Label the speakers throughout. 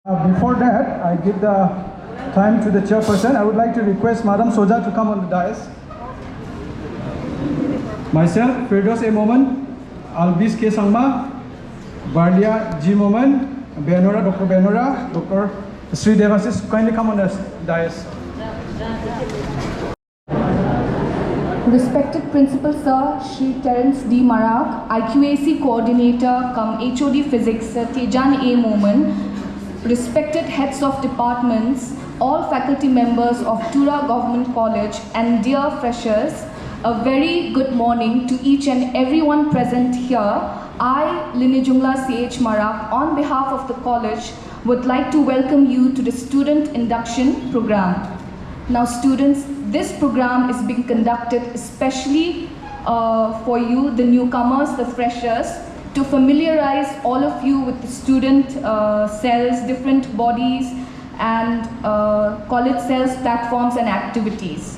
Speaker 1: Before that, I give the time to the chairperson. I would like to request Madam Soja to come on the dais. Myself, Firdaus A. Momen, Albis K. Sangma, Barlia G. Momen, Benora, Dr. Benora, Dr. Sri Devasis, kindly come on the dais.
Speaker 2: Respected Principal Sir, Shri Terence D. Marak, IQAC Coordinator, cum HOD Physics, Sir Tejan A. Momen, respected heads of departments, all faculty members of Tura Government College, and dear freshers, a very good morning to each and everyone present here. I, Linejungla C.H. Marak, on behalf of the college, would like to welcome you to the Student Induction Program. Now students, this program is being conducted especially for you, the newcomers, the freshers, to familiarize all of you with the student cells, different bodies, and college cells, platforms, and activities.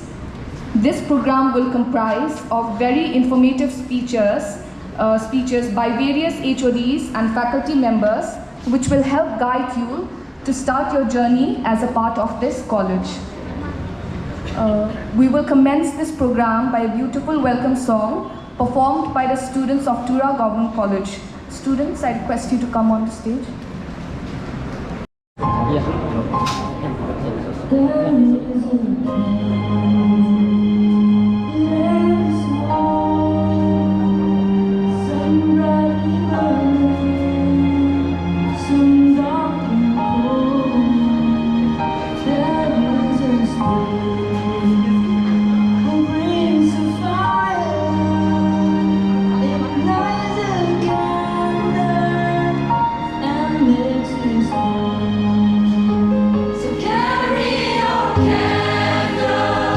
Speaker 2: This program will comprise of very informative speeches by various HODs and faculty members, which will help guide you to start your journey as a part of this college. We will commence this program by a beautiful welcome song performed by the students of Tura Government College. Students, I request you to come on the stage.
Speaker 3: So carry your candle.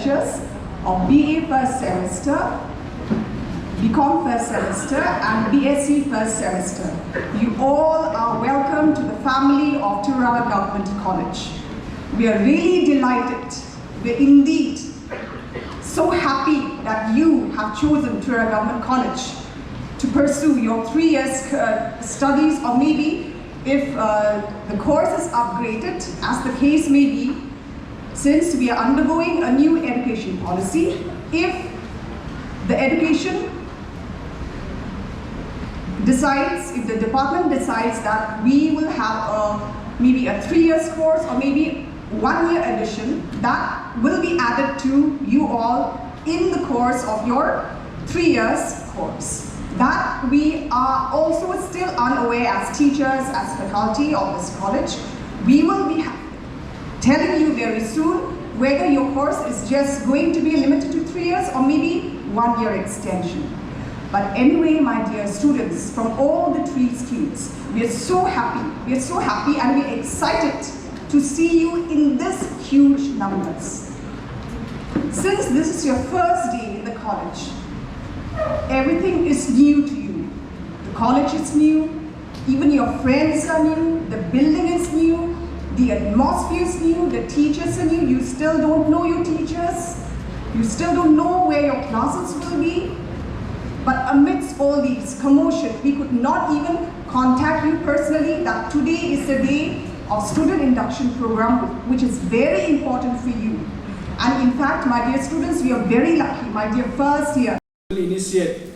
Speaker 3: freshers of BA first semester, BCom first semester and BSc first semester. You all are welcome to the family of Tura Government College. We are really delighted. We are indeed so happy that you have chosen Tura Government College to pursue your 3 years studies, or maybe if the course is upgraded, as the case may be, since we are undergoing a new education policy. If the education decides, if the department decides that we will have maybe a 3 years course or maybe 1 year addition, that will be added to you all in the course of your 3 years course. That we are also still unaware as teachers, as faculty of this college. We will be telling you very soon whether your course is just going to be limited to 3 years or maybe 1 year extension. But anyway, my dear students, from all the 3 streams, we are so happy. We are so happy and we are excited to see you in this huge numbers. Since this is your first day in the college, everything is new to you. The college is new, even your friends are new, the building is new, the atmosphere is new, the teachers are new. You still don't know your teachers, you still don't know where your classes will be. But amidst all these commotion, we could not even contact you personally that today is the day of student induction program, which is very important for you. And in fact, my dear students, we are very lucky, my dear first year.
Speaker 1: Initiate.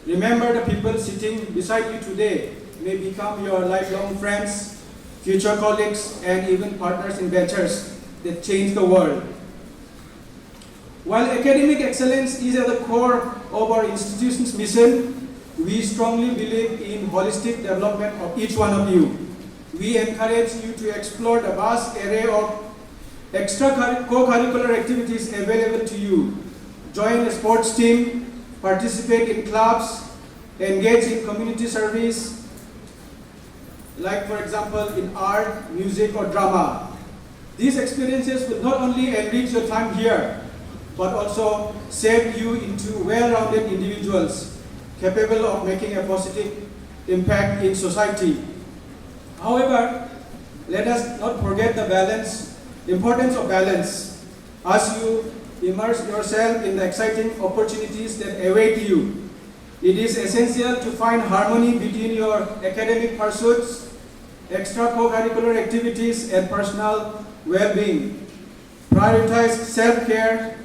Speaker 1: Remember, the people sitting beside you today may become your lifelong friends, future colleagues, and even partners in ventures that change the world. While academic excellence is at the core of our institution's mission, we strongly believe in holistic development of each one of you. We encourage you to explore the vast array of co-curricular activities available to you. Join a sports team, participate in clubs, engage in community service, like for example in art, music or drama. These experiences will not only enrich your time here, but also shape you into well-rounded individuals capable of making a positive impact in society. However, let us not forget the importance of balance. As you immerse yourself in the exciting opportunities that await you, it is essential to find harmony between your academic pursuits, extra co-curricular activities, and personal well-being. Prioritize self-care,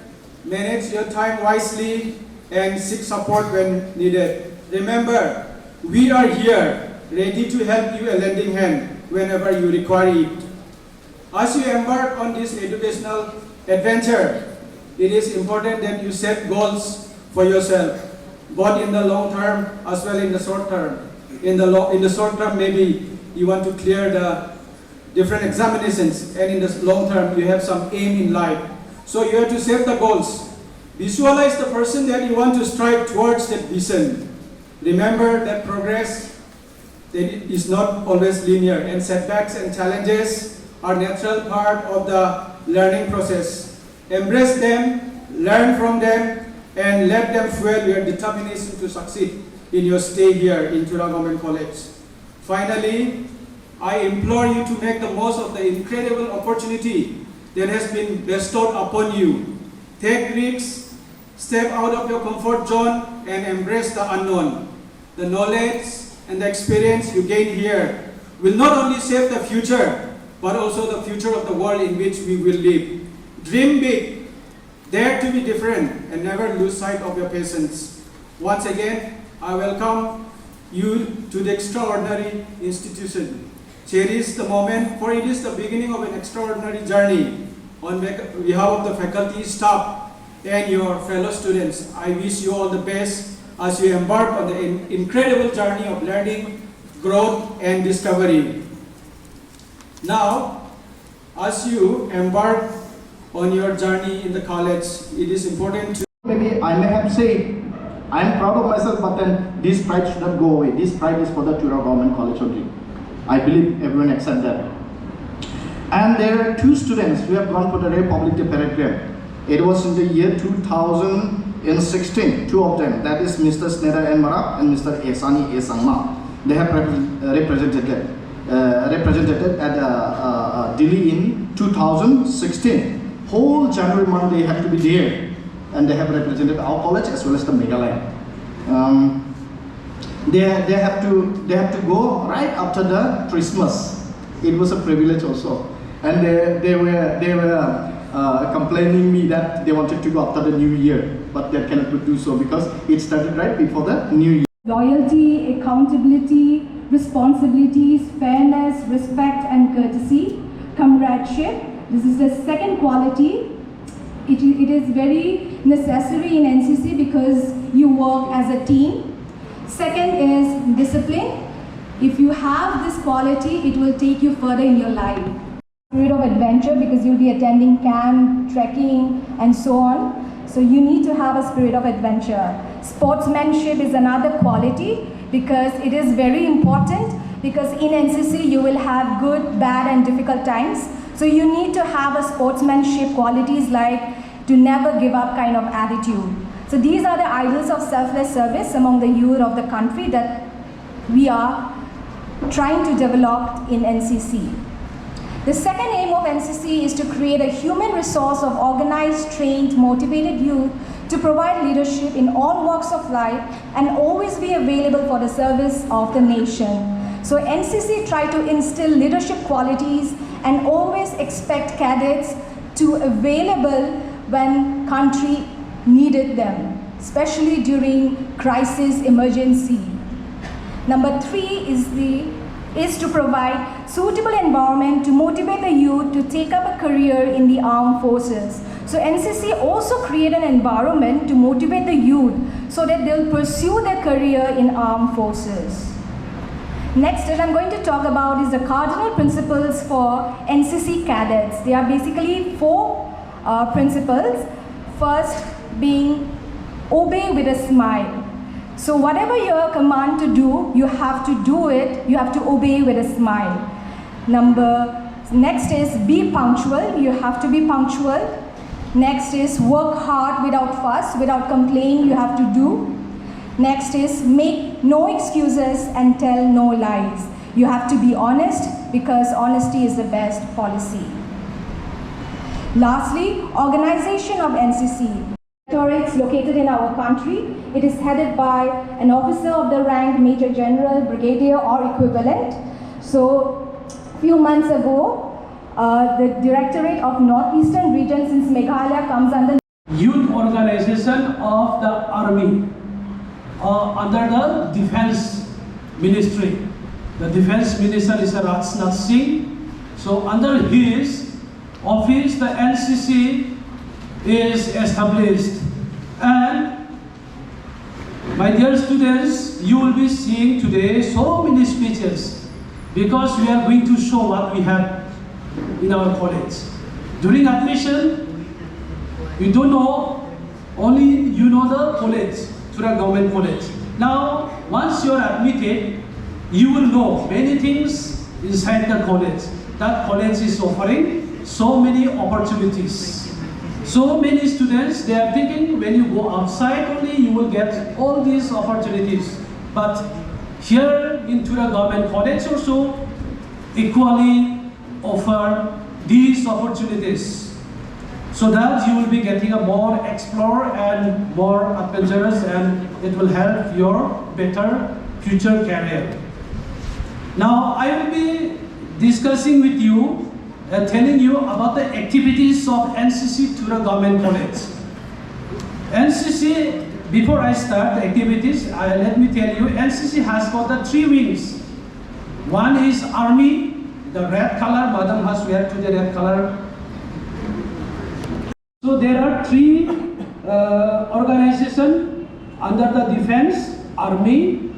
Speaker 1: manage your time wisely, and seek support when needed. Remember, we are here, ready to help you a lending hand whenever you require it. As you embark on this educational adventure, it is important that you set goals for yourself, both in the long term as well in the short term. In the short term, maybe you want to clear the different examinations, and in the long term, you have some aim in life. So you have to set the goals. Visualize the person that you want to strive towards that vision. Remember that progress is not always linear, and setbacks and challenges are natural part of the learning process. Embrace them, learn from them, and let them fuel your determination to succeed in your stay here in Tura Government College. Finally, I implore you to make the most of the incredible opportunity that has been bestowed upon you. Take risks, step out of your comfort zone, and embrace the unknown. The knowledge and the experience you gain here will not only shape the future, but also the future of the world in which we will live. Dream big, dare to be different, and never lose sight of your passions. Once again, I welcome you to the extraordinary institution. Cherish the moment, for it is the beginning of an extraordinary journey. On behalf of the faculty, staff, and your fellow students, I wish you all the best as you embark on the incredible journey of learning, growth, and discovery. Now, as you embark on your journey in the college, it is important to...
Speaker 4: Maybe I may have said, I am proud of myself, but then this pride should not go away. This pride is for the Tura Government College only. I believe everyone accepts that. And there are 2 students who have gone for the Republic paragraph. It was in the year 2016, two of them, that is Mr. Sneda N. Marak and Mr. Esani A. Sangma. They have represented at Delhi in 2016. Whole January month they have to be there, and they have represented our college as well as the Meghalaya. They have to go right after the Christmas. It was a privilege also, and they were complaining me that they wanted to go after the New Year, but they cannot do so because it started right before the New Year.
Speaker 2: Loyalty, accountability, responsibilities, fairness, respect and courtesy, comradeship. This is the second quality. It is very necessary in NCC because you work as a team. Second is discipline. If you have this quality, it will take you further in your life. Spirit of adventure, because you'll be attending camp, trekking and so on. So you need to have a spirit of adventure. Sportsmanship is another quality because it is very important, because in NCC you will have good, bad and difficult times. So you need to have a sportsmanship qualities like to never give up kind of attitude. So these are the ideals of selfless service among the youth of the country that we are trying to develop in NCC. The second aim of NCC is to create a human resource of organized, trained, motivated youth to provide leadership in all walks of life and always be available for the service of the nation. So NCC try to instill leadership qualities and always expect cadets to available when country needed them, especially during crisis emergency. Number 3 is to provide suitable environment to motivate the youth to take up a career in the armed forces. So NCC also create an environment to motivate the youth so that they'll pursue their career in armed forces. Next that I'm going to talk about is the cardinal principles for NCC cadets. There are basically 4 principles. First being obey with a smile. So whatever you're commanded to do, you have to do it, you have to obey with a smile. Next is be punctual, you have to be punctual. Next is work hard without fuss, without complaint, you have to do. Next is make no excuses and tell no lies. You have to be honest because honesty is the best policy. Lastly, organization of NCC. It's located in our country. It is headed by an officer of the rank Major General, Brigadier or equivalent. So, few months ago, the Directorate of Northeastern Region, since Meghalaya comes under
Speaker 5: Youth Organization of the Army under the Defense Ministry. The Defense Minister is Rajnath Singh. So under his office, the NCC is established. And my dear students, you will be seeing today so many speeches because we are going to show what we have in our college. During admission, you don't know, only you know the college, Tura Government College. Now, once you are admitted, you will know many things inside the college. That college is offering so many opportunities. So many students, they are thinking when you go outside only, you will get all these opportunities. But here in Tura Government College also, equally offer these opportunities, so that you will be getting a more explore and more adventurous, and it will help your better future career. Now I will be discussing with you telling you about the activities of NCC Tura Government College. NCC, before I start the activities, let me tell you, NCC has got the 3 wings. One is Army, the red color, Madam has wear to the red color. So there are 3 organizations under the Defense, Army,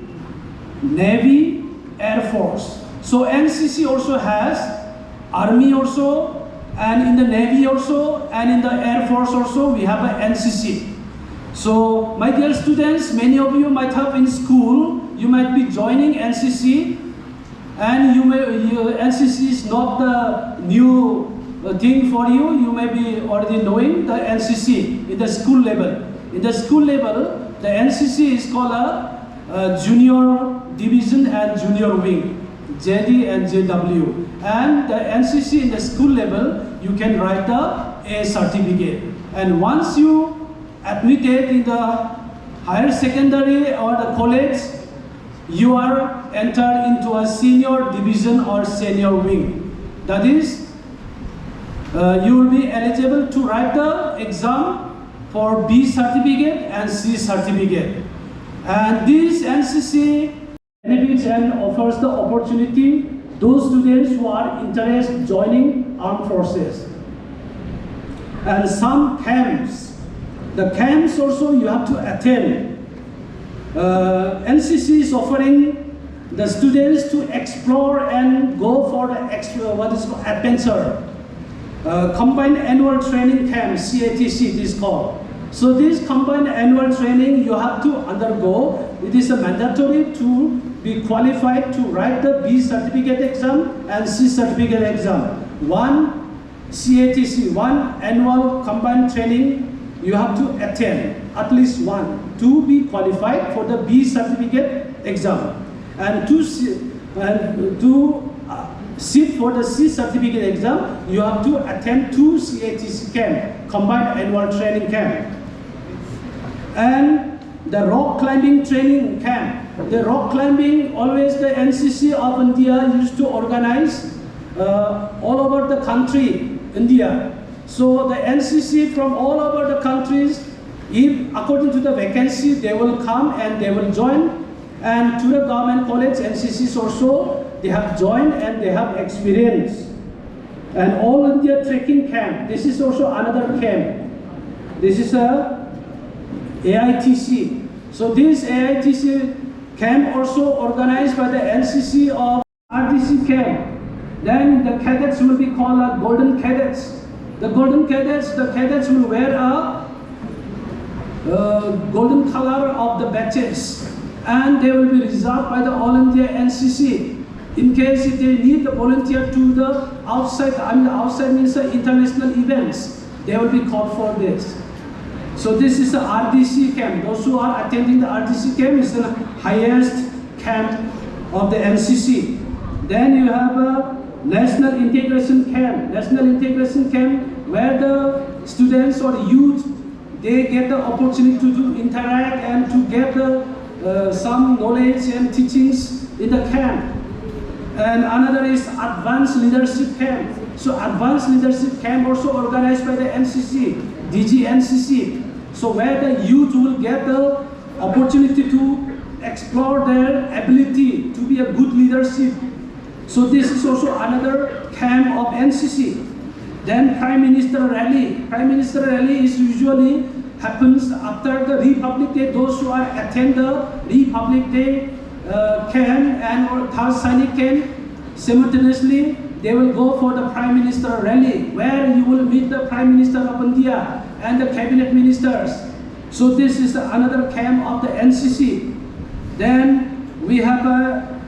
Speaker 5: Navy, Air Force. So NCC also has Army also, and in the Navy also, and in the Air Force also, we have an NCC. So, my dear students, many of you might have in school, you might be joining NCC, and NCC is not the new thing for you. You may be already knowing the NCC in the school level. In the school level, the NCC is called a junior division and junior wing, JD and JW. And the NCC in the school level, you can write the A certificate. And once you admitted in the higher secondary or the college, you are entered into a senior division or senior wing. That is, you will be eligible to write the exam for B certificate and C certificate. And this NCC benefits and offers the opportunity those students who are interested joining armed forces. And some camps, the camps also you have to attend. NCC is offering the students to explore and go for the what is called adventure. Combined annual training camp, CATC it is called. So this combined annual training you have to undergo. It is a mandatory to be qualified to write the B certificate exam and C certificate exam. One CATC, one annual combined training you have to attend, at least one, to be qualified for the B certificate exam. And to sit for the C certificate exam, you have to attend 2 CATC camp, combined annual training camp. And the rock climbing training camp. The rock climbing, always the NCC of India used to organize all over the country, India. So the NCC from all over the countries, if according to the vacancy, they will come and they will join. And Tura Government College, NCCs also, they have joined and they have experience. And All India Trekking Camp, this is also another camp. This is a AITC. So this AITC camp also organized by the NCC of RTC camp. Then the cadets will be called golden cadets. The golden cadets, the cadets will wear a golden color of the badges, and they will be reserved by the All India NCC. In case if they need the volunteer to the outside, outside means the international events, they will be called for this. So this is the RDC camp. Those who are attending the RDC camp is the highest camp of the NCC. Then you have a National Integration Camp. National Integration Camp where the students or youth, they get the opportunity to interact and to get some knowledge and teachings in the camp. And another is Advanced Leadership Camp. So Advanced Leadership Camp also organized by the NCC, DG NCC. So where the youth will get the opportunity to explore their ability to be a good leadership. So this is also another camp of NCC. Then Prime Minister Rally. Prime Minister Rally is usually happens after the Republic Day. Those who are attend the Republic Day camp and or Third Sainik camp, simultaneously they will go for the Prime Minister Rally, where you will meet the Prime Minister of India and the cabinet ministers. So this is another camp of the NCC. Then we have a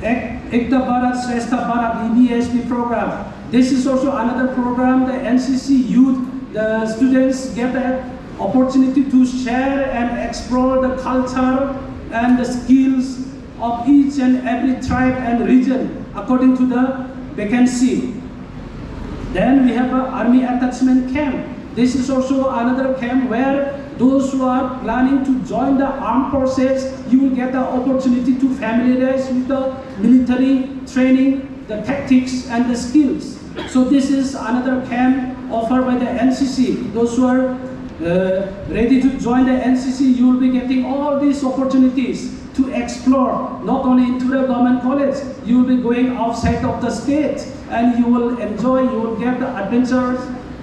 Speaker 5: Ekta Bharat Shrestha Bharat EBSP program. This is also another program. The NCC youth, the students get an opportunity to share and explore the culture and the skills of each and every tribe and region according to the vacancy. Then we have an Army Attachment Camp. This is also another camp where those who are planning to join the armed forces, you will get the opportunity to familiarize with the military training, the tactics and the skills. So this is another camp offered by the NCC. Those who are ready to join the NCC, you will be getting all these opportunities to explore, not only in Tura Government College, you will be going outside of the state and you will enjoy, you will get the adventures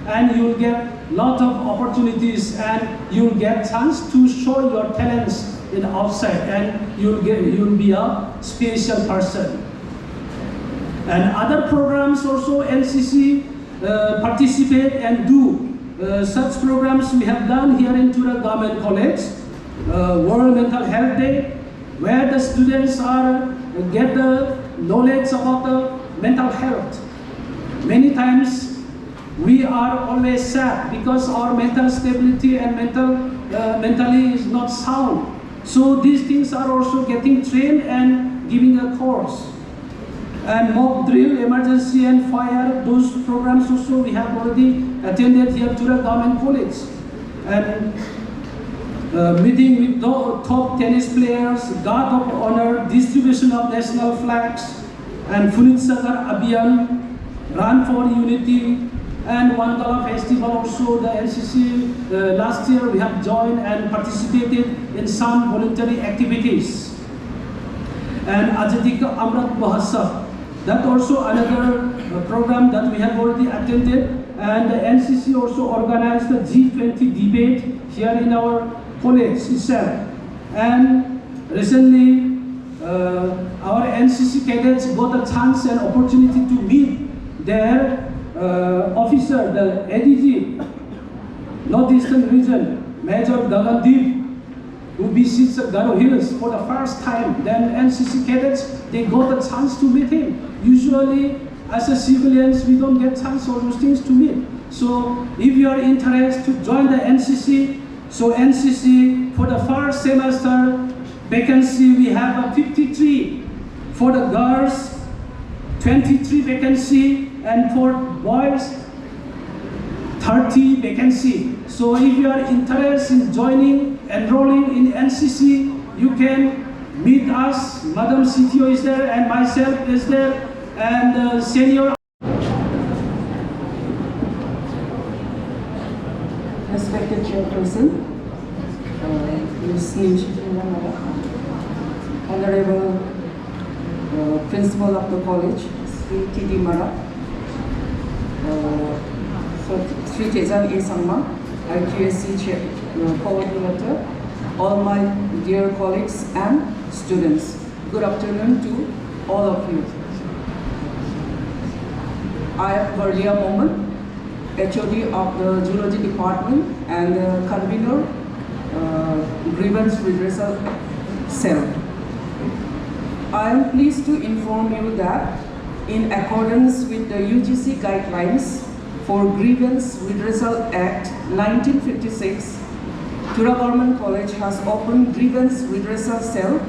Speaker 5: and you will get lot of opportunities and you will get chance to show your talents in outside and you will be a special person. And other programs also NCC participate and do. Such programs we have done here in Tura Government College, World Mental Health Day, where the students get the knowledge about the mental health. Many times we are always sad because our mental stability and mentally is not sound. So these things are also getting trained and giving a course. And mock drill, emergency and fire, those programs also we have already attended here at Tura Government College. And meeting with top tennis players, guard of honor, distribution of national flags, and Funit Sagar Abhiyan, Run for Unity, and one Gala Festival also, the NCC, last year we have joined and participated in some voluntary activities. And Ajatika Amrat Bahasa, that also another program that we have already attended, and the NCC also organized the G20 debate here in our college itself. And recently, our NCC cadets got a chance and opportunity to meet their officer, the ADG, Northeastern Region, Major Gagandeep, who visits Garo Hills for the first time. Then NCC cadets, they got a chance to meet him. Usually, as a civilians, we don't get chance all those things to meet. So, if you are interested to join the NCC, so NCC for the first semester vacancy we have a 53 for the girls, 23 vacancy, and for boys 30 vacancy. So if you are interested in joining, enrolling in NCC, you can meet us. Madam CTO is there and myself is there, and senior.
Speaker 6: Respected Chairperson, Ms. Nimshitri, Honorable Principal of the College, Sri T.D. Mara, Sri Tejan A. Sangma, IQSC Chair, Coordinator, all my dear colleagues and students. Good afternoon to all of you. I am Varlia Moman, HOD of the Zoology Department and convener, Grievance Redressal Cell. I am pleased to inform you that in accordance with the UGC guidelines for Grievance Redressal Act 1956, Tura Government College has opened Grievance Redressal Cell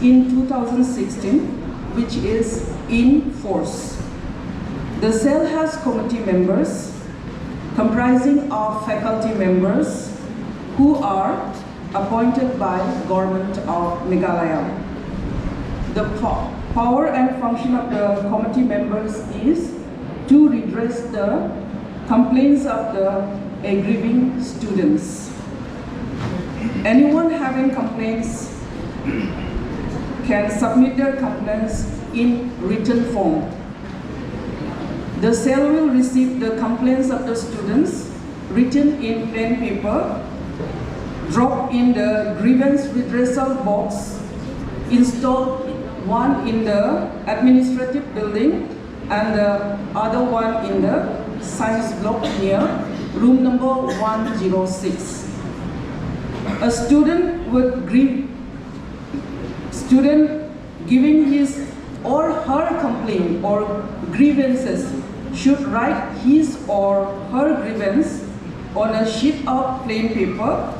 Speaker 6: in 2016, which is in force. The cell has committee members comprising of faculty members who are appointed by Government of Meghalaya. The power and function of the committee members is to redress the complaints of the aggrieving students. Anyone having complaints can submit their complaints in written form. The cell will receive the complaints of the students written in plain paper, drop in the grievance redressal box, installed one in the administrative building and the other one in the science block near room number 106. A student giving his or her complaint or grievances should write his or her grievance on a sheet of plain paper.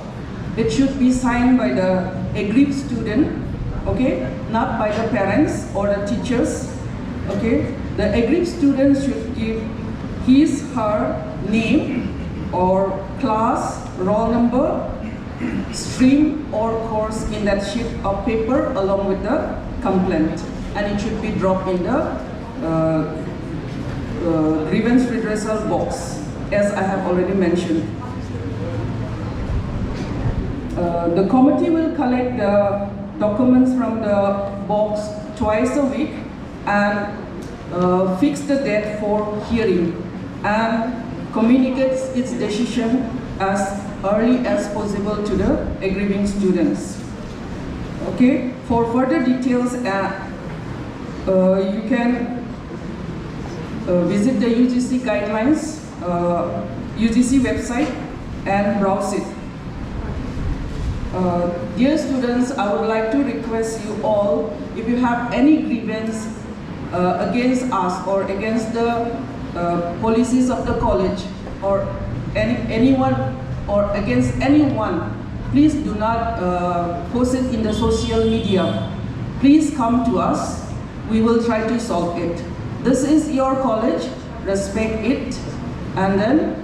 Speaker 6: It should be signed by the aggrieved student, okay, not by the parents or the teachers, okay. The aggrieved student should give his, her name or class, roll number, stream or course in that sheet of paper along with the complaint, and it should be dropped in the grievance redressal box, as I have already mentioned. The committee will collect the documents from the box twice a week and fix the date for hearing and communicates its decision as early as possible to the aggrieving students. Okay, for further details, you can visit the UGC guidelines, UGC website and browse it. Dear students, I would like to request you all, if you have any grievance against us or against the policies of the college or anyone or against anyone, please do not post it in the social media. Please come to us. We will try to solve it. This is your college. Respect it, and then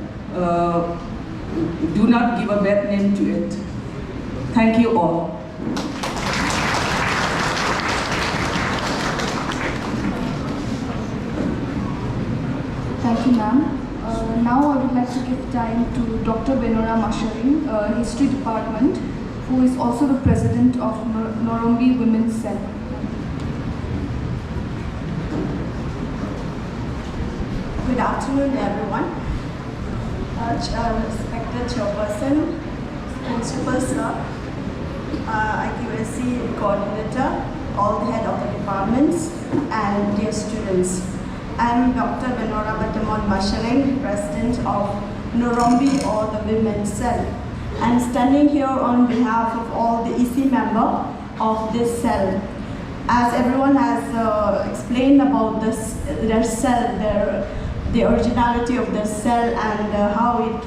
Speaker 6: do not give a bad name to it. Thank you all.
Speaker 2: Thank you, ma'am. Now I would like to give time to Dr. Benora Masharing, History Department, who is also the President of Norombi Women's Cell.
Speaker 7: Good afternoon, everyone. Respected Chairperson, Principal Sir, IQAC Coordinator, all the head of the departments, and dear students. I am Dr. Benora Batamon Masharing, President of Norombi or the Women's Cell. I am standing here on behalf of all the EC members of this cell. As everyone has explained about this, their cell, the originality of the cell and how it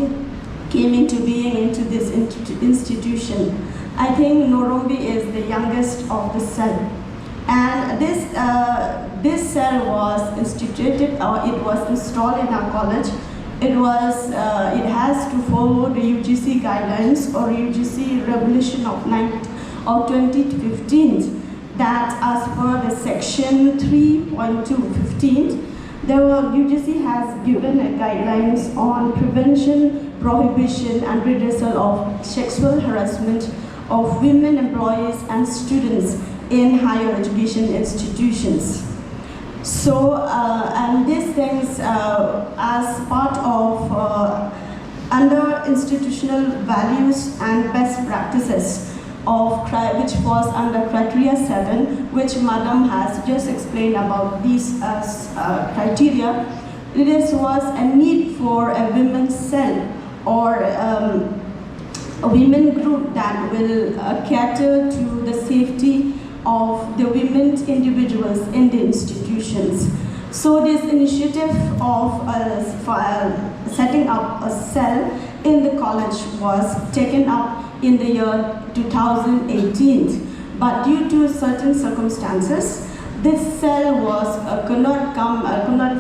Speaker 7: came into being into this institution. I think Norombi is the youngest of the cell. And this cell was instituted, or it was installed in our college. It has to follow the UGC guidelines or UGC regulation of 2015, that as per the section 3.215, UGC has given guidelines on prevention, prohibition and redressal of sexual harassment of women employees and students in higher education institutions. So, and these things as part of under institutional values and best practices of which falls under criteria 7, which Madam has just explained about these criteria. This was a need for a women's cell or a women group that will cater to the safety of the women individuals in the institutions. So this initiative of setting up a cell in the college was taken up in the year 2018. But due to certain circumstances, this cell could not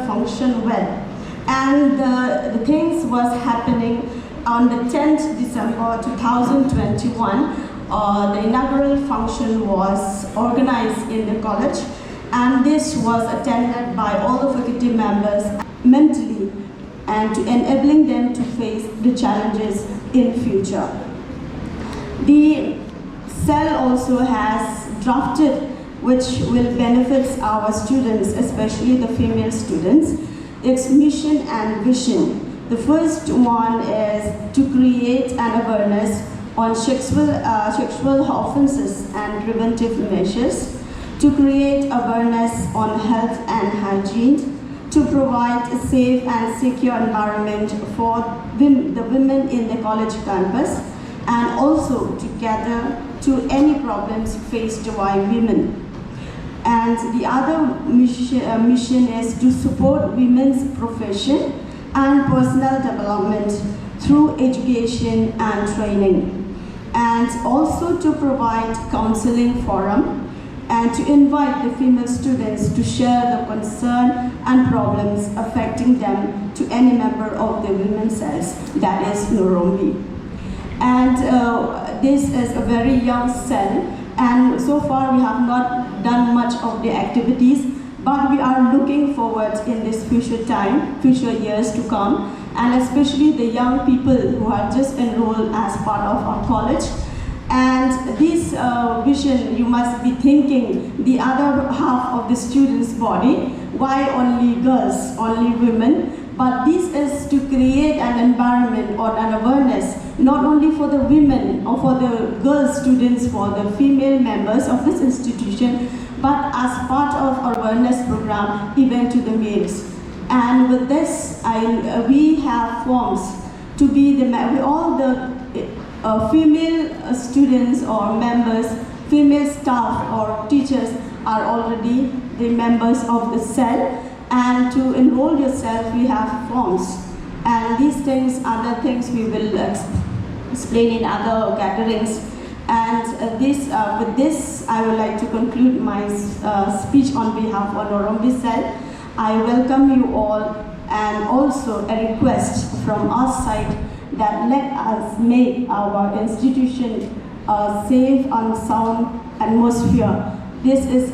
Speaker 7: function well. And the things was happening on the 10th December 2021. The inaugural function was organized in the college, and this was attended by all the faculty members mentally and to enabling them to face the challenges in future. The cell also has drafted, which will benefit our students, especially the female students, its mission and vision. The first one is to create an awareness on sexual offenses and preventive measures, to create awareness on health and hygiene, to provide a safe and secure environment for the women in the college campus, and also to cater to any problems faced by women. And the other mission is to support women's profession and personal development through education and training, and also to provide counseling forum and to invite the female students to share the concern and problems affecting them to any member of the women's cells, that is Norombi. And this is a very young cell, and so far we have not done much of the activities, but we are looking forward in this future years to come, and especially the young people who are just enrolled as part of our college. And this vision, you must be thinking the other half of the students' body, why only girls, only women? But this is to create an environment or an awareness, not only for the women or for the girl students, for the female members of this institution, but as part of our awareness program, even to the males. And with this, we have forms to be all the female students or members, female staff or teachers are already the members of the cell. And to enroll yourself, we have forms. And these things are the things we will explain in other gatherings. And with this, I would like to conclude my speech on behalf of Honorable Bissell. I welcome you all, and also a request from our side that let us make our institution a safe and sound atmosphere. This is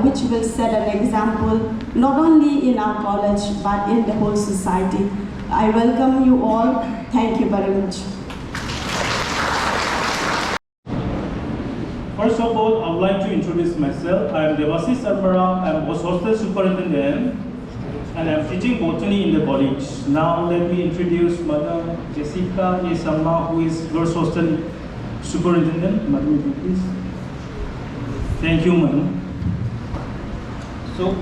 Speaker 7: which will set an example not only in our college but in the whole society. I welcome you all. Thank you very much.
Speaker 8: First of all, I would like to introduce myself. I am Devasi Sarmara. I am hostel superintendent, and I am teaching botany in the college. Now let me introduce Madam Jessica A. Sangma, who is girls hostel superintendent. Madam, please. Thank you, madam. So,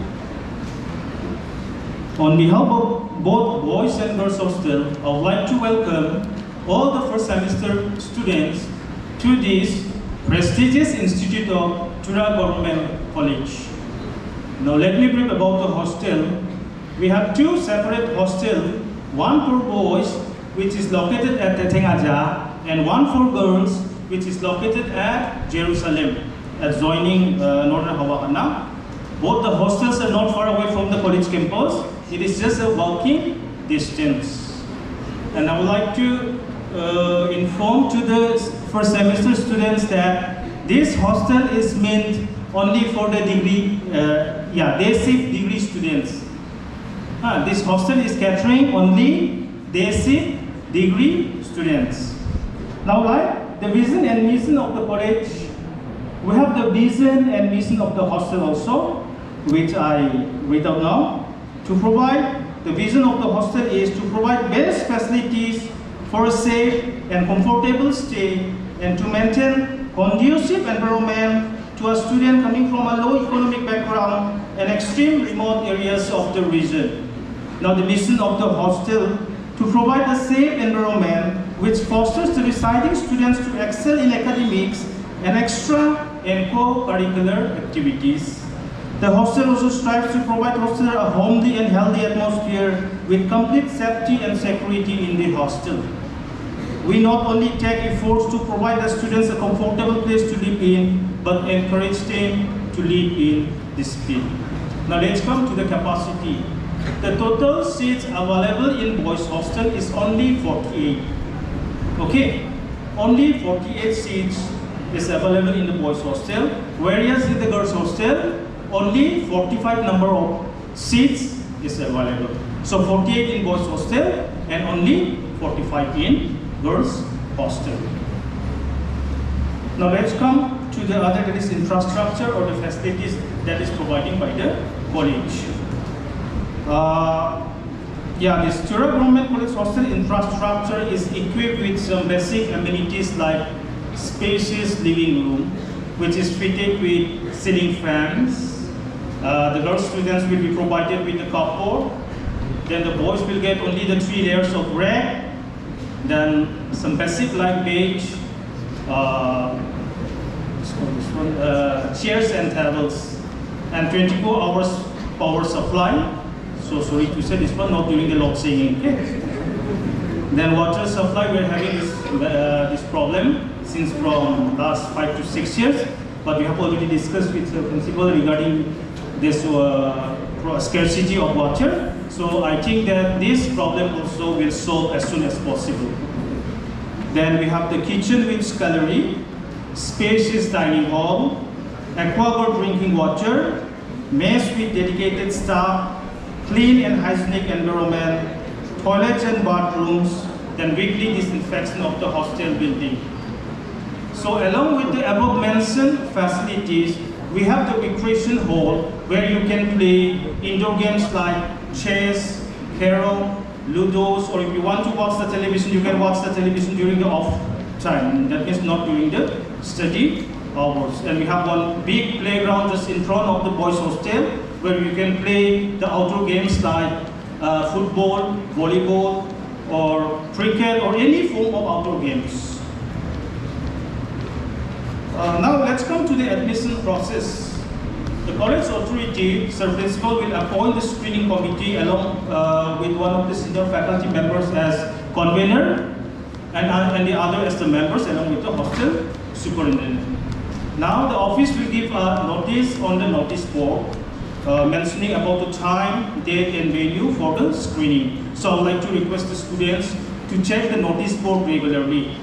Speaker 8: on behalf of both boys and girls hostel, I would like to welcome all the first semester students to this prestigious institute of Tura Government College. Now let me brief about the hostel. We have two separate hostels, one for boys, which is located at Tetengaja, and one for girls, which is located at Jerusalem, adjoining Northern Havana. Both the hostels are not far away from the college campus. It is just a walking distance. And I would like to inform to the first semester students that this hostel is meant only for the degree, basic degree students. This hostel is catering only basic degree students. Now, like the vision and mission of the college, we have the vision and mission of the hostel also, which I read out now. To provide, the vision of the hostel is to provide best facilities for a safe and comfortable stay, and to maintain conducive environment to a student coming from a low economic background and extreme remote areas of the region. Now the mission of the hostel to provide a safe environment which fosters the residing students to excel in academics and extra and co-curricular activities. The hostel also strives to provide hostel a homely and healthy atmosphere with complete safety and security in the hostel. We not only take efforts to provide the students a comfortable place to live in, but encourage them to live in discipline. Now let's come to the capacity. The total seats available in boys hostel is only 48. Okay, only 48 seats is available in the boys hostel, whereas in the girls hostel, only 45 number of seats is available. So 48 in boys hostel and only 45 in girls hostel. Now let's come to the other, that is infrastructure or the facilities that is provided by the college. This Tura Government College hostel infrastructure is equipped with some basic amenities like spacious living room, which is fitted with ceiling fans. The girls students will be provided with the cupboard. Then the boys will get only the 3 layers of rack. Then some basic like bench, chairs and tables, and 24 hours power supply. So sorry to say this one, not during the load singing. Okay. Then water supply, we're having this problem since from last 5 to 6 years, but we have already discussed with the principal regarding this scarcity of water. So I think that this problem also will solve as soon as possible. Then we have the kitchen with scullery, spacious dining hall, aquaguard drinking water, mess with dedicated staff, clean and hygienic environment, toilets and bathrooms, then weekly disinfection of the hostel building. So along with the above mentioned facilities, we have the recreation hall where you can play indoor games like chess, carrom, ludos, or if you want to watch the television, you can watch the television during the off time. That means not during the study hours. And we have one big playground just in front of the boys' hostel where you can play the outdoor games like football, volleyball, or cricket, or any form of outdoor games. Now let's come to the admission process. The college authority, Sir Principal, will appoint the screening committee along with one of the senior faculty members as convener and the other as the members along with the hostel superintendent. Now the office will give a notice on the notice board mentioning about the time, date and venue for the screening. So I would like to request the students to check the notice board regularly.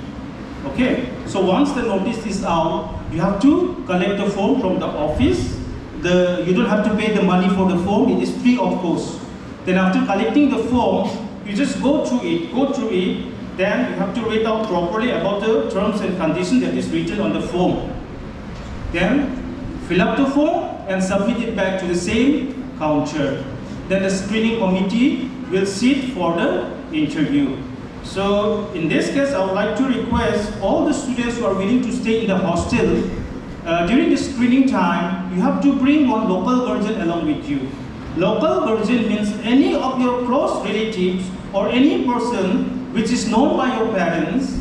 Speaker 8: Okay, so once the notice is out, you have to collect the form from the office. You don't have to pay the money for the form, it is free of cost. Then after collecting the form, you just go through it, then you have to read out properly about the terms and conditions that is written on the form. Then fill up the form and submit it back to the same counter. Then the screening committee will sit for the interview. So in this case, I would like to request all the students who are willing to stay in the hostel, during the screening time, you have to bring one local guardian along with you. Local guardian means any of your close relatives or any person which is known by your parents,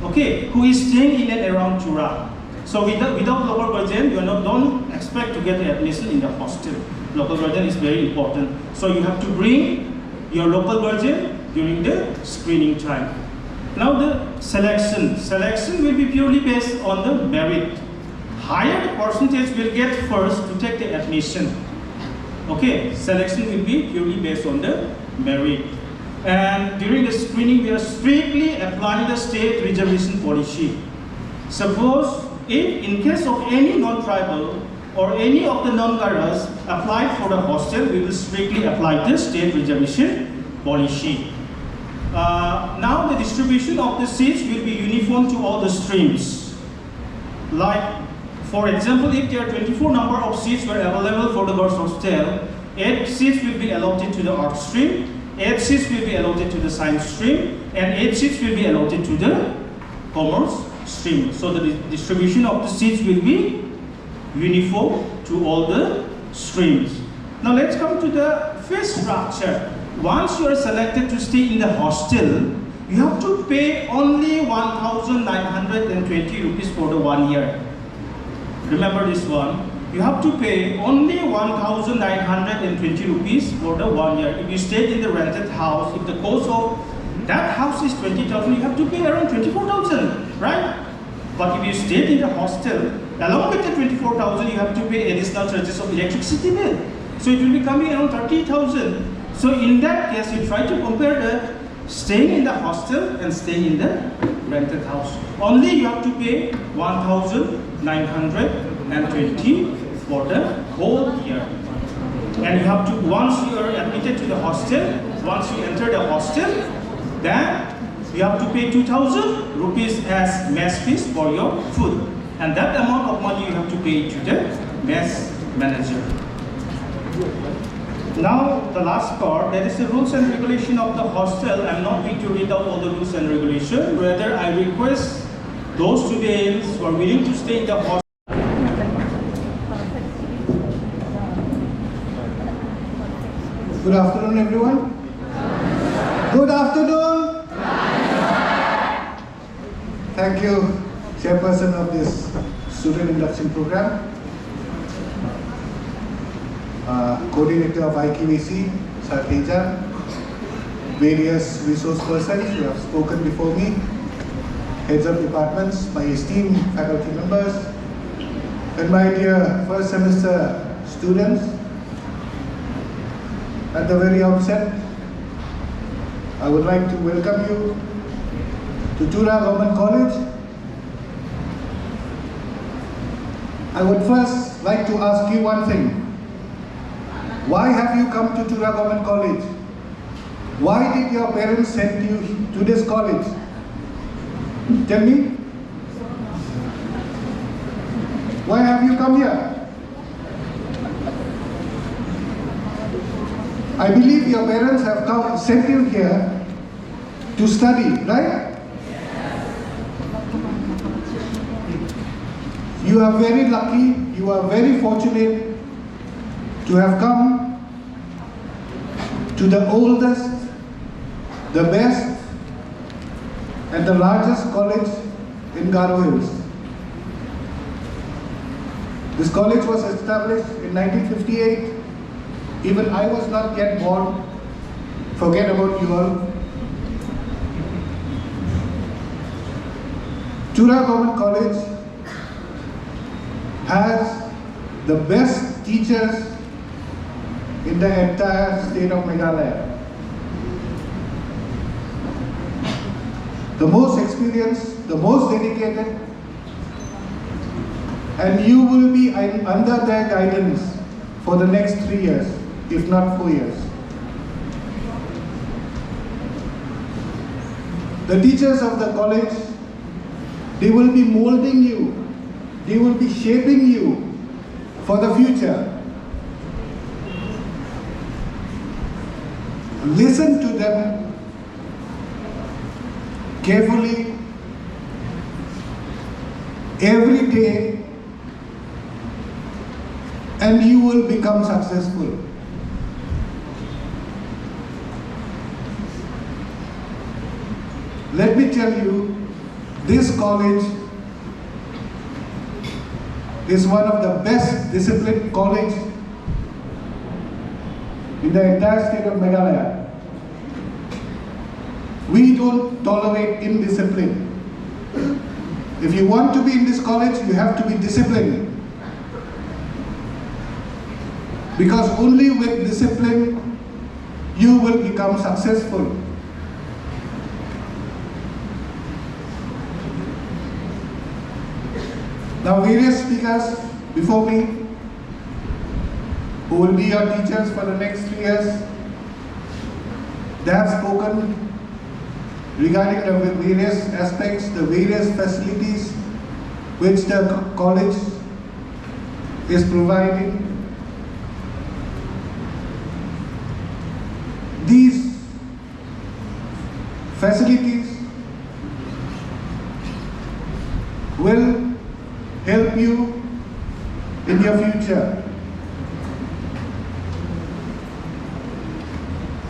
Speaker 8: okay, who is staying in and around Tura. So without local guardian, you don't expect to get admission in the hostel. Local guardian is very important. So you have to bring your local guardian during the screening time. Now the selection will be purely based on the merit. Higher the percentage will get first to take the admission. Okay, selection will be purely based on the merit. And during the screening, we are strictly applying the state reservation policy. Suppose if in case of any non-tribal or any of the non-Garas applied for the hostel, we will strictly apply the state reservation policy. Now the distribution of the seats will be uniform to all the streams. Like, for example, if there are 24 number of seats were available for the girls' hostel, 8 seats will be allotted to the art stream, 8 seats will be allotted to the science stream, and 8 seats will be allotted to the commerce stream. So the distribution of the seats will be uniform to all the streams. Now let's come to the fee structure. Once you are selected to stay in the hostel, you have to pay only 1,920 rupees for the 1 year. Remember this one. You have to pay only 1,920 rupees for the 1 year. If you stayed in the rented house, if the cost of that house is 20,000, you have to pay around 24,000, right? But if you stayed in the hostel, along with the 24,000, you have to pay additional charges of electricity bill. So it will be coming around 30,000. So in that case, you try to compare the staying in the hostel and staying in the rented house. Only you have to pay 1,920 for the whole year. And you have to, once you are admitted to the hostel, once you enter the hostel, then you have to pay 2,000 rupees as mess fees for your food. And that amount of money you have to pay to the mess manager. Now the last part, that is the rules and regulation of the hostel. I'm not going to read out all the rules and regulations. Rather, I request those students who are willing to stay in the hostel.
Speaker 9: Good afternoon, everyone. Good afternoon. Thank you, Chairperson of this Student Induction Program, Coordinator of IQAC, Sir Tejan, various resource persons who have spoken before me, heads of departments, my esteemed faculty members, and my dear first semester students. At the very outset, I would like to welcome you to Tura Government College. I would first like to ask you one thing. Why have you come to Tura Government College? Why did your parents send you to this college? Tell me. Why have you come here? I believe your parents have sent you here to study, right? You are very lucky, you are very fortunate to have come to the oldest, the best, and the largest college in Garo Hills. This college was established in 1958. Even I was not yet born. Forget about you all. Tura Government College has the best teachers in the entire state of Meghalaya. The most experienced, the most dedicated, and you will be under their guidance for the next 3 years, if not 4 years. The teachers of the college, they will be molding you, they will be shaping you for the future. Listen to them carefully every day, and you will become successful. Let me tell you, this college is one of the best disciplined college in the entire state of Meghalaya. We don't tolerate indiscipline. If you want to be in this college, you have to be disciplined. Because only with discipline, you will become successful. Now, various speakers before me, who will be your teachers for the next 3 years, they have spoken regarding the various aspects, the various facilities which the college is providing. These facilities will help you in your future.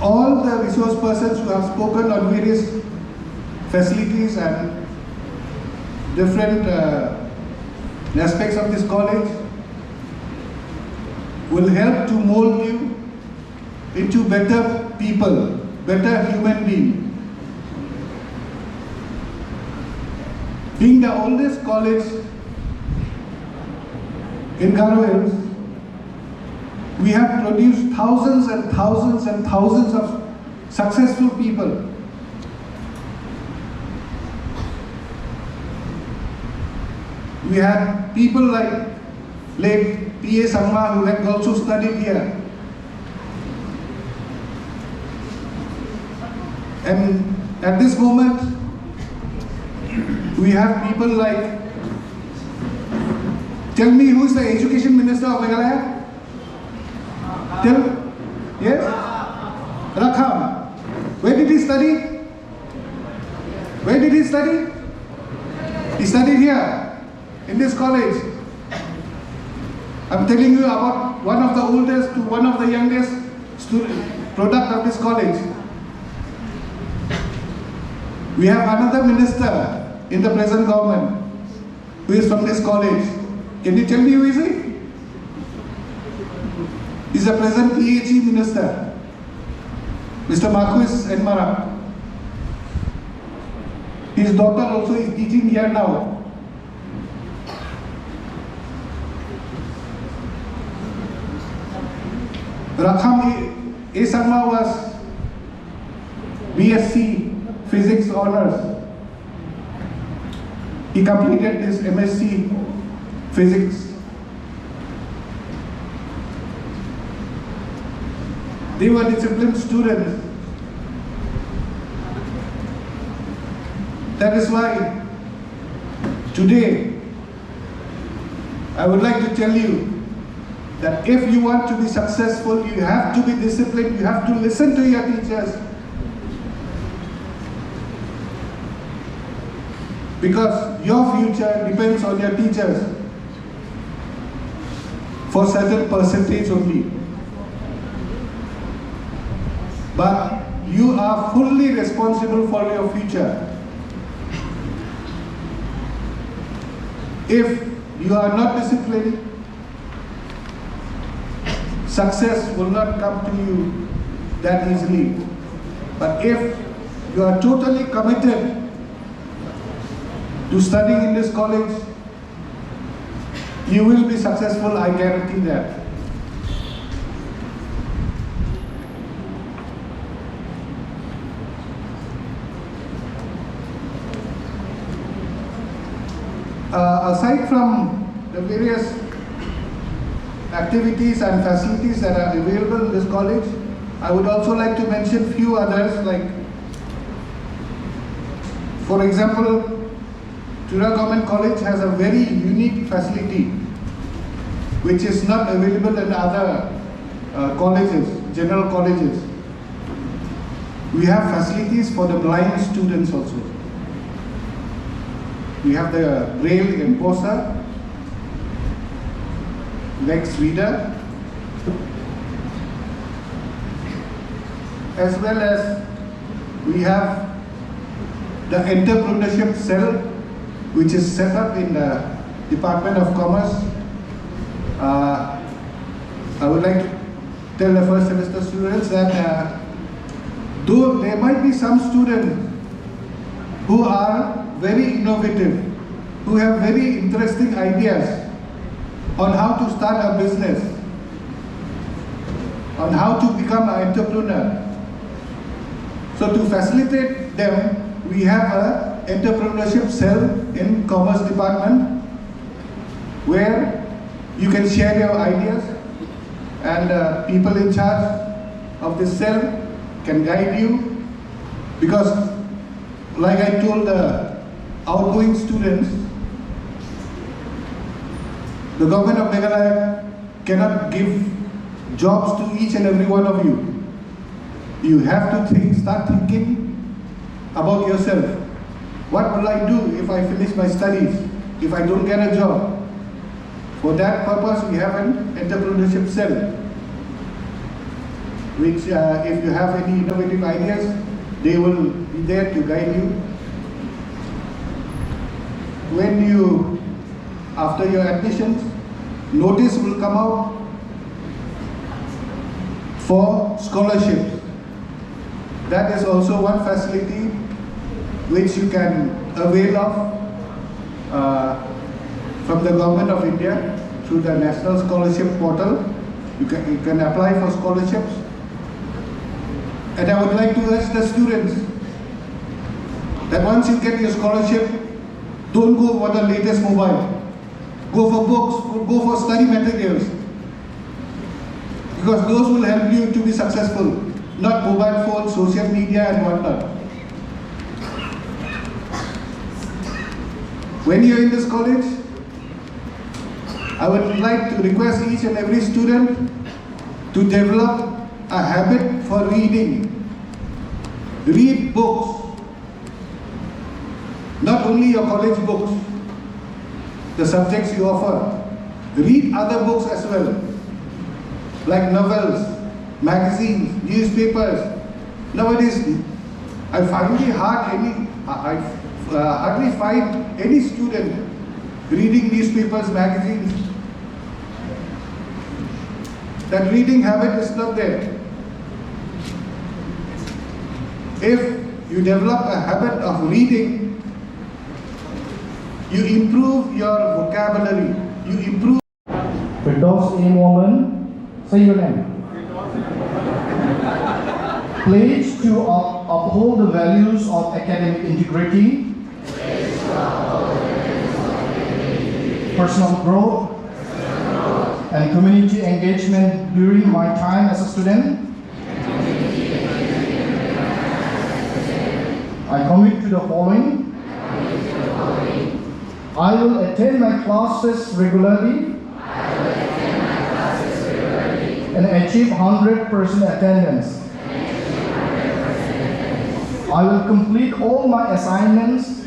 Speaker 9: All the resource persons who have spoken on various facilities and different aspects of this college will help to mold you into better people, better human beings. Being the oldest college in Garo Hills, we have produced thousands and thousands and thousands of successful people. We had people like late P.A. Sangma, who had also studied here. And at this moment, we have people like, tell me who is the Education Minister of Meghalaya? Tell, yes? Rakham. Where did he study? Where did he study? He studied here, in this college. I'm telling you about one of the oldest to one of the youngest product of this college. We have another minister in the present government who is from this college. Can you tell me who is he? He's the present PHE minister, Mr. Marquis Enmara. His daughter also is teaching here now. Rakham A. Sangma was BSc Physics Honours. He completed his MSc Physics. They were disciplined students. That is why today I would like to tell you that if you want to be successful, you have to be disciplined, you have to listen to your teachers. Because your future depends on your teachers for certain percentage only. But you are fully responsible for your future. If you are not disciplined, success will not come to you that easily. But if you are totally committed to studying in this college, you will be successful, I guarantee that. Aside from the various activities and facilities that are available in this college, I would also like to mention few others, like, for example, Tura Government College has a very unique facility which is not available in other colleges, general colleges. We have facilities for the blind students also. We have the Braille Enforcer, Lex Reader, as well as we have the entrepreneurship cell, which is set up in the Department of Commerce. I would like to tell the first semester students that though there might be some students who are very innovative, who have very interesting ideas on how to start a business, on how to become an entrepreneur. So to facilitate them, we have an entrepreneurship cell in Commerce Department where you can share your ideas, and people in charge of this cell can guide you, because like I told the outgoing students, the government of Meghalaya cannot give jobs to each and every one of you. You have to start thinking about yourself. What will I do if I finish my studies, if I don't get a job? For that purpose, we have an entrepreneurship cell, which if you have any innovative ideas, they will be there to guide you. When you, after your admissions, notice will come out for scholarships. That is also one facility which you can avail of from the Government of India through the National Scholarship Portal. You can apply for scholarships. And I would like to urge the students that once you get your scholarship, don't go for the latest mobile. Go for books, go for study materials, because those will help you to be successful, not mobile phones, social media and whatnot. When you're in this college, I would like to request each and every student to develop a habit for reading. Read books, not only your college books, the subjects you offer. Read other books as well, like novels, magazines, newspapers. Nowadays, I hardly find any student reading newspapers, magazines. That reading habit is not there. If you develop a habit of reading, you improve your vocabulary, you improve.
Speaker 4: Firdaus A. Mohammed, say your name. Pledge to uphold the values of academic integrity, personal growth, and community engagement during my time as a student. I commit to the following. I will attend my classes regularly and achieve 100% attendance. I will complete all my assignments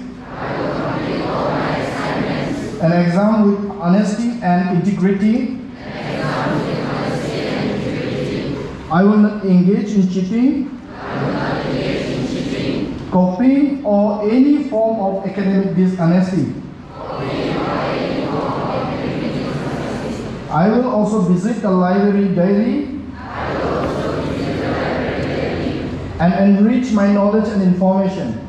Speaker 4: and exam with honesty and integrity. I will not engage in cheating, copying, or any form of academic dishonesty. I I will also visit the library daily and enrich my knowledge and information.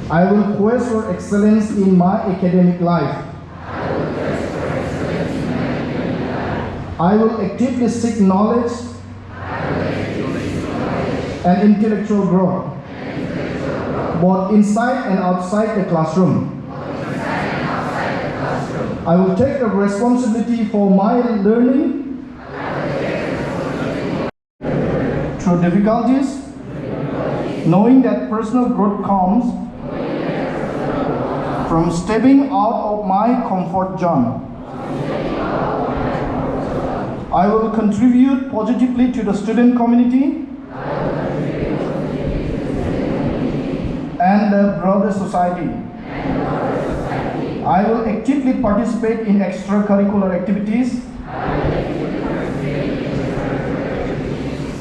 Speaker 4: I will quest for excellence in my academic life. I will actively seek knowledge and intellectual growth, both inside and outside the classroom. I will take the responsibility for my learning through difficulties, knowing that personal growth comes from stepping out of my comfort zone. I will contribute positively to the student community and the broader society. I will actively participate in extracurricular activities,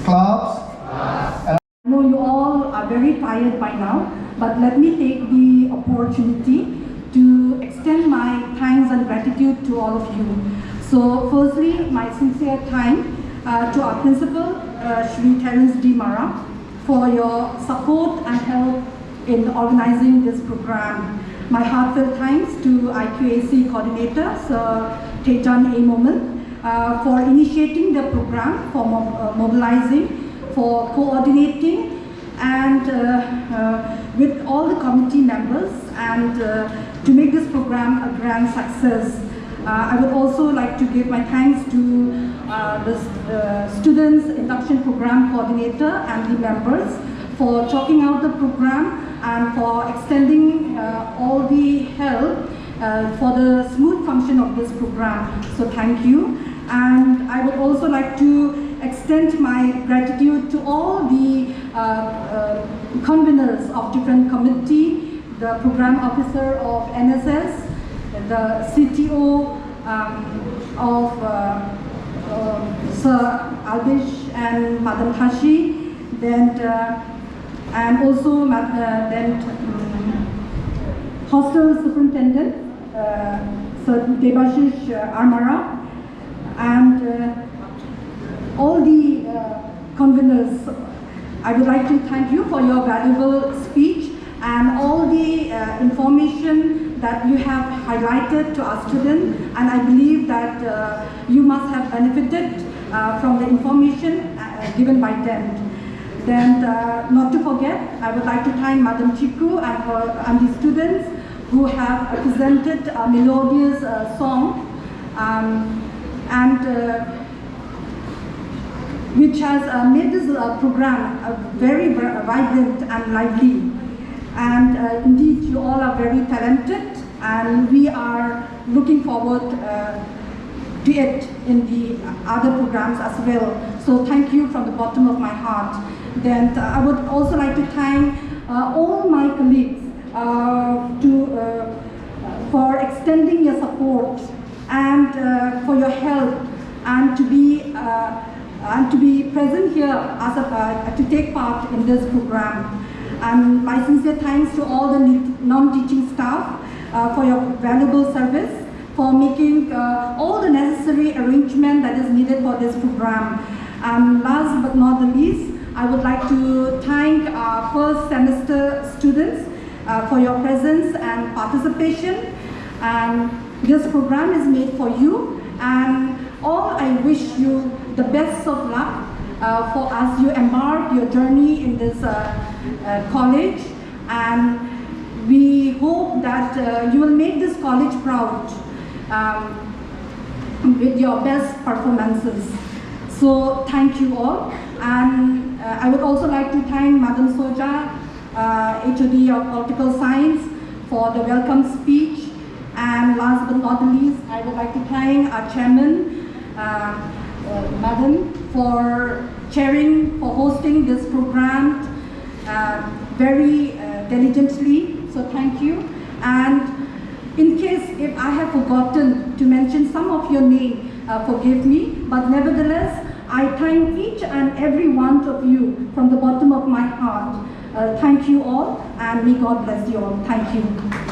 Speaker 4: clubs,
Speaker 10: I know you all are very tired by now, but let me take the opportunity to extend my thanks and gratitude to all of you. So firstly, my sincere thanks to our principal, Shri Terence D. Marak, for your support and help in organizing this program. My heartfelt thanks to IQAC coordinator, Sir Tejan A. Momen, for initiating the program, for mobilizing, for coordinating, and with all the committee members, and to make this program a grand success. I would also like to give my thanks to the students induction program coordinator and the members for chalking out the program and for extending all the help for the smooth function of this program. So thank you. And I would also like to extend my gratitude to all the conveners of different committee, the program officer of NSS, the CTO of Sir Albish and Madam Tashi, then and also hostel superintendent Sir Debashish Armara, and all the conveners. I would like to thank you for your valuable speech and all the information that you have highlighted to our students, and I believe that you must have benefited from the information given by them. Then, not to forget, I would like to thank Madam Chiku and the students who have presented a melodious song, which has made this program very vibrant and lively. And indeed, you all are very talented, and we are looking forward to it in the other programs as well. So thank you from the bottom of my heart. Then I would also like to thank all my colleagues for extending your support and for your help, and to be present here as to take part in this program. And my sincere thanks to all the non-teaching staff for your valuable service, for making all the necessary arrangement that is needed for this program. And last but not the least, I would like to thank our first semester students for your presence and participation. And this program is made for you, and all I wish you the best of luck for as you embark your journey in this college, and we hope that you will make this college proud with your best performances. So thank you all, and I would also like to thank Madam Soja, HOD of Political Science, for the welcome speech. And last but not least, I would like to thank our chairman, Madam, for chairing, for hosting this program very diligently. So thank you. And in case if I have forgotten to mention some of your name, forgive me. But nevertheless, I thank each and every one of you from the bottom of my heart. Thank you all, and may God bless you all. Thank you.